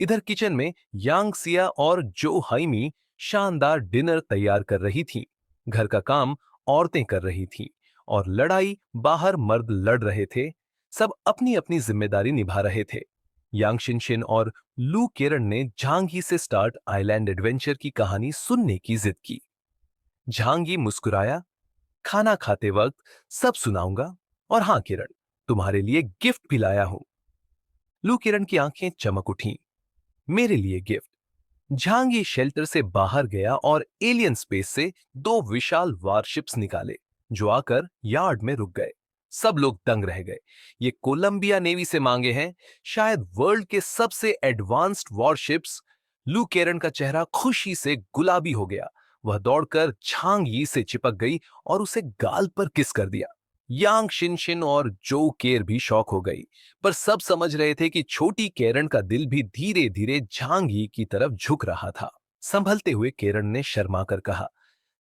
इधर किचन में यांग सिया और जो हाइमी शानदार डिनर तैयार कर रही थीं। घर का काम औरतें कर रही थीं और लड़ाई बाहर मर्द लड़ रहे थे। सब अपनी अपनी जिम्मेदारी निभा रहे थे। यांग शिनशिन और लू केरन ने झांगी से स्टार्ट आइलैंड एडवेंचर की कहानी सुनने की जिद की। झांगी मुस्कुराया, खाना खाते वक्त सब सुनाऊंगा, और हाँ किरण, तुम्हारे लिए गिफ्ट भी लाया हूं। लू किरण की आंखें चमक उठीं। मेरे लिए गिफ्ट? झांगी शेल्टर से बाहर गया और एलियन स्पेस से दो विशाल वारशिप्स निकाले, जो आकर यार्ड में रुक गए। सब लोग दंग रह गए। ये कोलंबिया नेवी से मांगे हैं, शायद वर्ल्ड के सबसे एडवांस्ड वॉरशिप्स। लू केरन का चेहरा खुशी से गुलाबी हो गया। वह दौड़कर झांग यी से चिपक गई और उसे गाल पर किस कर दिया। यांग शिनशिन और जो केर भी शॉक हो गई, पर सब समझ रहे थे कि छोटी केरन का दिल भी धीरे धीरे झांग यी की तरफ झुक रहा था। संभलते हुए केरन ने शर्मा कर कहा,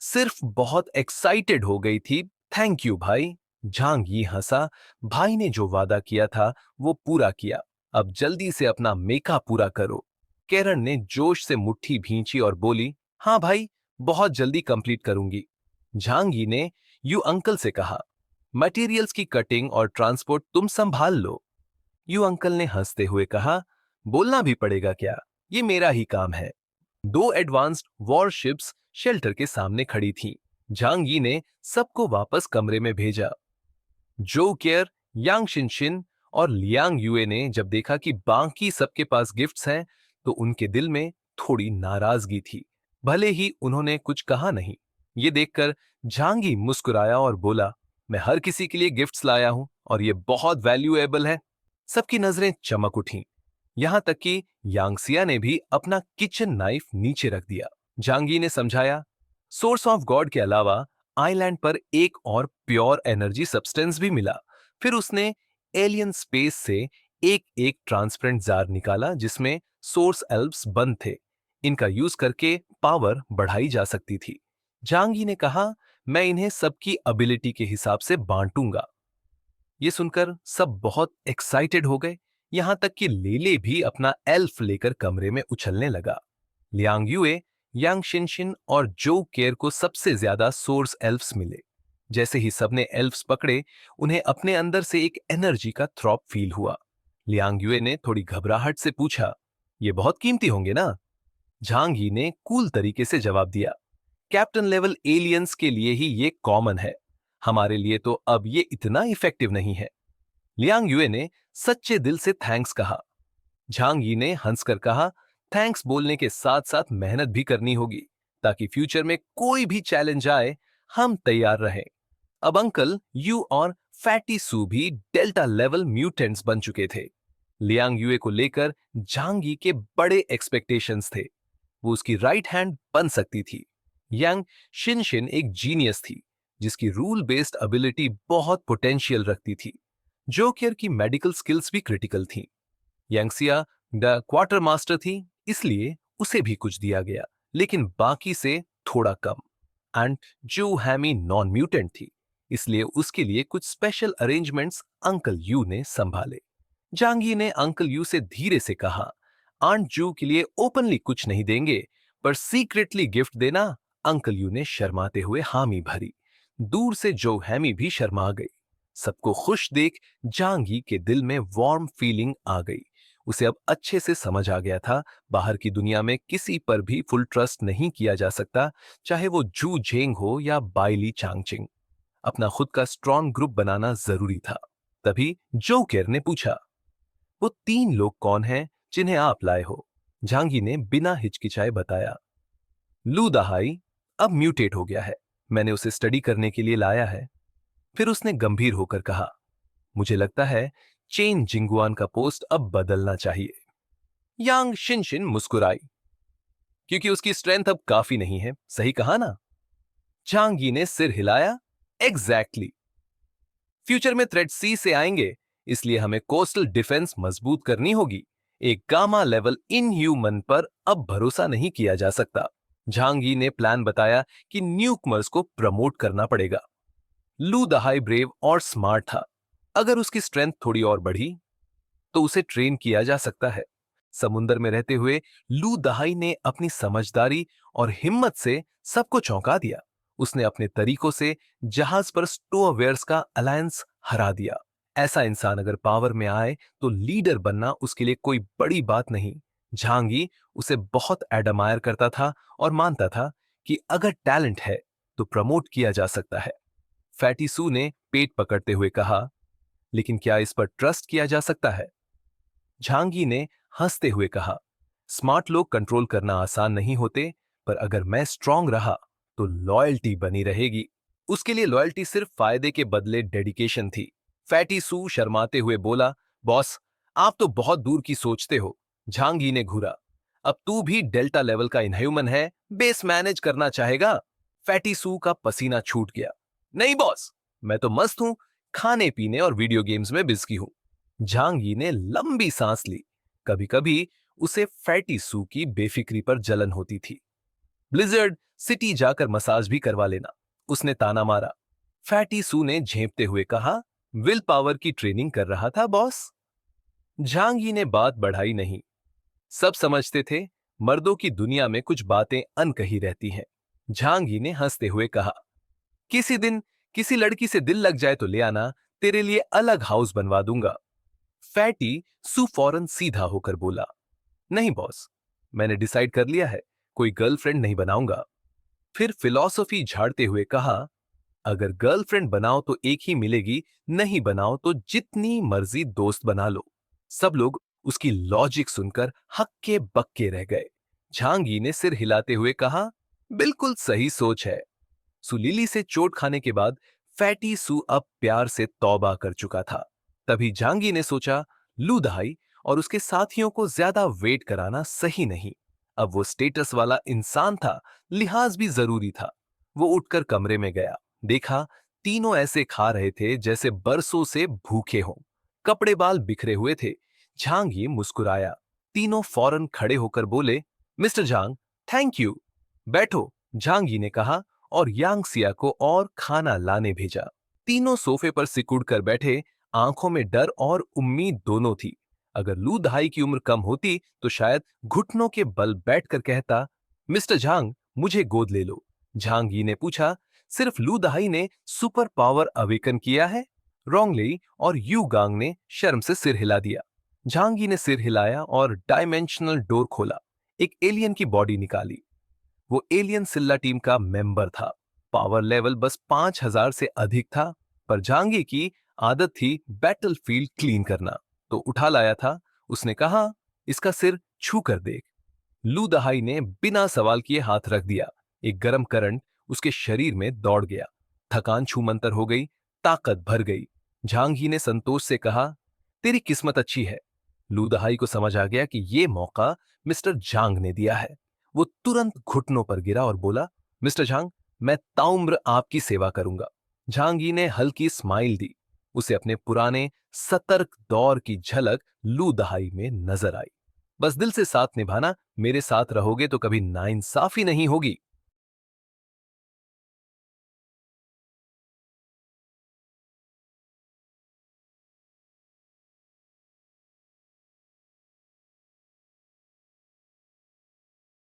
सिर्फ बहुत एक्साइटेड हो गई थी, थैंक यू भाई। झांग यी हंसा, भाई ने जो वादा किया था वो पूरा किया, अब जल्दी से अपना मेका पूरा करो। केरन ने जोश से मुट्ठी भींची और बोली, हाँ भाई, बहुत जल्दी कंप्लीट करूंगी। झांग यी ने यू अंकल से कहा, मटेरियल्स की कटिंग और ट्रांसपोर्ट तुम संभाल लो। यू अंकल ने हंसते हुए कहा, बोलना भी पड़ेगा क्या, ये मेरा ही काम है। दो एडवांस्ड वॉरशिप्स शेल्टर के सामने खड़ी थीं। झांग यी ने सबको वापस कमरे में भेजा। जो केयर, यांग शिनशिन और लियांग यूए ने जब देखा कि बाकी सबके पास गिफ्ट्स हैं, तो उनके दिल में थोड़ी नाराजगी थी। भले ही उन्होंने कुछ कहा नहीं। ये देखकर झांगी मुस्कुराया और बोला, मैं हर किसी के लिए गिफ्ट्स लाया हूं और ये बहुत वैल्यूएबल है। सबकी नजरें चमक उठीं। यहां तक कि यांगसिया ने भी अपना किचन नाइफ नीचे रख दिया। झांगी ने समझाया, सोर्स ऑफ गॉड के अलावा आइलैंड पर एक और प्योर एनर्जी सब्सटेंस भी मिला। फिर उसने एलियन स्पेस से एक एक ट्रांसपेरेंट जार निकाला जिसमें सोर्स एल्व्स बंद थे। इनका यूज करके पावर बढ़ाई जा सकती थी। झांगी ने कहा, मैं इन्हें सबकी एबिलिटी के हिसाब से बांटूंगा। ये सुनकर सब बहुत एक्साइटेड हो गए। यहां तक कि लेले भी अपना एल्फ लेकर कमरे में उछलने लगा। लियांग यूए, यांग शिनशिन और जो केयर को सबसे ज्यादा सोर्स एल्फ्स मिले। जैसे ही सबने एल्फ्स पकड़े, उन्हें अपने अंदर से एक एनर्जी का थ्रॉप फील हुआ। लियांग यूए ने थोड़ी घबराहट से पूछा, ये बहुत कीमती होंगे ना? झांग ही ने कूल तरीके से जवाब दिया, कैप्टन लेवल एलियंस के लिए ही ये कॉमन है, हमारे लिए तो अब ये इतना इफेक्टिव नहीं है। लियांग यूए ने सच्चे दिल से थैंक्स कहा। झांग यी ने हंसकर कहा, थैंक्स बोलने के साथ साथ मेहनत भी करनी होगी, ताकि फ्यूचर में कोई भी चैलेंज आए, हम तैयार रहें। अब अंकल यू और फैटी सू भी डेल्टा लेवल म्यूटेंट्स बन चुके थे। लियांग यूए को लेकर झांग यी के बड़े एक्सपेक्टेशंस थे। वो उसकी राइट हैंड बन सकती थी। यांग शिनशिन एक जीनियस थी, जिसकी रूल बेस्ड एबिलिटी बहुत पोटेंशियल रखती थी। जोकियर की मेडिकल स्किल्स भी क्रिटिकल थीं। यांगसिया द क्वार्टर मास्टर थी, इसलिए उसे भी कुछ दिया गया, लेकिन बाकी से थोड़ा कम। एंड जो हैमी नॉन म्यूटेंट थी, इसलिए उसके लिए कुछ स्पेशल अरेंजमेंट्स अंकल यू ने संभाले। जांगी ने अंकल यू से धीरे से कहा, आंट जू के लिए ओपनली कुछ नहीं देंगे, पर सीक्रेटली गिफ्ट देना। अंकल यू ने शर्माते हुए हामी भरी। दूर से जो हैमी भी शर्मा गई। सबको खुश देख जांगी के दिल में वार्म फीलिंग आ गई। उसे अब अच्छे से समझ आ गया था, बाहर की दुनिया में किसी पर भी फुल ट्रस्ट नहीं किया जा सकता, चाहे वो जू जेंग हो या बाइली चांगचिंग। अपना खुद का स्ट्रॉन्ग ग्रुप बनाना जरूरी था। तभी जो केर ने पूछा, वो 3 लोग कौन हैं जिन्हें आप लाए हो? झांगी ने बिना हिचकिचाए बताया, लू दहाई अब म्यूटेट हो गया है, मैंने उसे स्टडी करने के लिए लाया है। फिर उसने गंभीर होकर कहा, मुझे लगता है चेन जिंगुआन का पोस्ट अब बदलना चाहिए। यांग शिनशिन मुस्कुराई, क्योंकि उसकी स्ट्रेंथ अब काफी नहीं है, सही कहा ना? झांगी ने सिर हिलाया, एग्जैक्टली। फ्यूचर में थ्रेट सी से आएंगे, इसलिए हमें कोस्टल डिफेंस मजबूत करनी होगी। एक गामा लेवल इनह्यूमन पर अब भरोसा नहीं किया जा सकता। झांगी ने प्लान बताया कि न्यूकमर्स को प्रमोट करना पड़ेगा। लू दहाई ब्रेव और स्मार्ट था। अगर उसकी स्ट्रेंथ थोड़ी और बढ़ी तो उसे ट्रेन किया जा सकता है। समुंदर में रहते हुए लू दहाई ने अपनी समझदारी और हिम्मत से सबको चौंका दिया। उसने अपने तरीकों से जहाज पर स्टोअवेयर्स का अलायंस हरा दिया। ऐसा इंसान अगर पावर में आए तो लीडर बनना उसके लिए कोई बड़ी बात नहीं। झांगी उसे बहुत एडमायर करता था और मानता था कि अगर टैलेंट है तो प्रमोट किया जा सकता है। फैटी सू ने पेट पकड़ते हुए कहा, लेकिन क्या इस पर ट्रस्ट किया जा सकता है? झांगी ने हंसते हुए कहा, स्मार्ट लोग कंट्रोल करना आसान नहीं होते, पर अगर मैं स्ट्रांग रहा तो लॉयल्टी बनी रहेगी। उसके लिए लॉयल्टी सिर्फ फायदे के बदले डेडिकेशन थी। फैटी सू शर्माते हुए बोला, बॉस, आप तो बहुत दूर की सोचते हो। झांगी ने घूरा, अब तू भी डेल्टा लेवल का इनह्यूमन है, बेस मैनेज करना चाहेगा? फैटी सू का पसीना छूट गया। नहीं बॉस, मैं तो मस्त हूं, खाने पीने और वीडियो गेम्स में बिजी हूं। झांगी ने लंबी सांस ली। कभी कभी उसे फैटी सू की बेफिक्री पर जलन होती थी। ब्लिजर्ड सिटी जाकर मसाज भी करवा लेना, उसने ताना मारा। फैटी सू ने झेंपते हुए कहा, विल पावर की ट्रेनिंग कर रहा था बॉस। झांगी ने बात बढ़ाई नहीं। सब समझते थे मर्दों की दुनिया में कुछ बातें अनकही रहती हैं। झांगी ने हंसते हुए कहा, किसी दिन किसी लड़की से दिल लग जाए तो ले आना, तेरे लिए अलग हाउस बनवा दूंगा। फैटी सू फौरन सीधा होकर बोला, नहीं बॉस, मैंने डिसाइड कर लिया है, कोई गर्लफ्रेंड नहीं बनाऊंगा। फिर फिलॉसफी झाड़ते हुए कहा, अगर गर्लफ्रेंड बनाओ तो एक ही मिलेगी, नहीं बनाओ तो जितनी मर्जी दोस्त बना लो। सब लोग उसकी लॉजिक सुनकर हक्के बक्के रह गए। झांगी ने सिर हिलाते हुए कहा, बिल्कुल सही सोच है। सुलीली से चोट खाने के बाद फैटी सू अब प्यार से तौबा कर चुका था। तभी झांगी ने सोचा, लू दहाई और उसके साथियों को ज्यादा वेट कराना सही नहीं। अब वो स्टेटस वाला इंसान था, लिहाज भी जरूरी था। वो उठकर कमरे में गया, देखा तीनों ऐसे खा रहे थे जैसे बरसों से भूखे हों। कपड़े बाल बिखरे हुए थे। झांगी मुस्कुराया। तीनों फौरन खड़े होकर बोले, मिस्टर झांग, थैंक यू। बैठो, झांगी ने कहा और यांगसिया को और खाना लाने भेजा। तीनों सोफे पर सिकुड़ कर बैठे, आंखों में डर और उम्मीद दोनों थी। अगर लू दहाई की उम्र कम होती तो शायद घुटनों के बल बैठकर कहता, मिस्टर झांग, मुझे गोद ले लो। झांगी ने पूछा, सिर्फ लू दहाई ने सुपर पावर अवेकन किया है? रोंगली और यू गांग ने शर्म से सिर हिला दिया। झांगी ने सिर हिलाया और डायमेंशनल डोर खोला। एक एलियन की बॉडी निकाली। वो एलियन सिल्ला टीम का मेंबर था। पावर लेवल बस 5000 से अधिक था, पर झांगी की आदत थी बैटलफील्ड क्लीन करना, तो उठा लाया था। उसने कहा, इसका सिर छू कर देख। लू दहाई ने बिना सवाल किए हाथ रख दिया। एक गर्म करंट उसके शरीर में दौड़ गया। थकान छूमंतर हो गई, ताकत भर गई। झांगी ने संतोष से कहा, तेरी किस्मत अच्छी है। लू दहाई को समझ आ गया कि ये मौका मिस्टर झांग ने दिया है। वो तुरंत घुटनों पर गिरा और बोला, मिस्टर झांग, मैं ताउम्र आपकी सेवा करूंगा। झांगी ने हल्की स्माइल दी। उसे अपने पुराने सतर्क दौर की झलक लू दहाई में नजर आई। बस दिल से साथ निभाना, मेरे साथ रहोगे तो कभी नाइंसाफी नहीं होगी।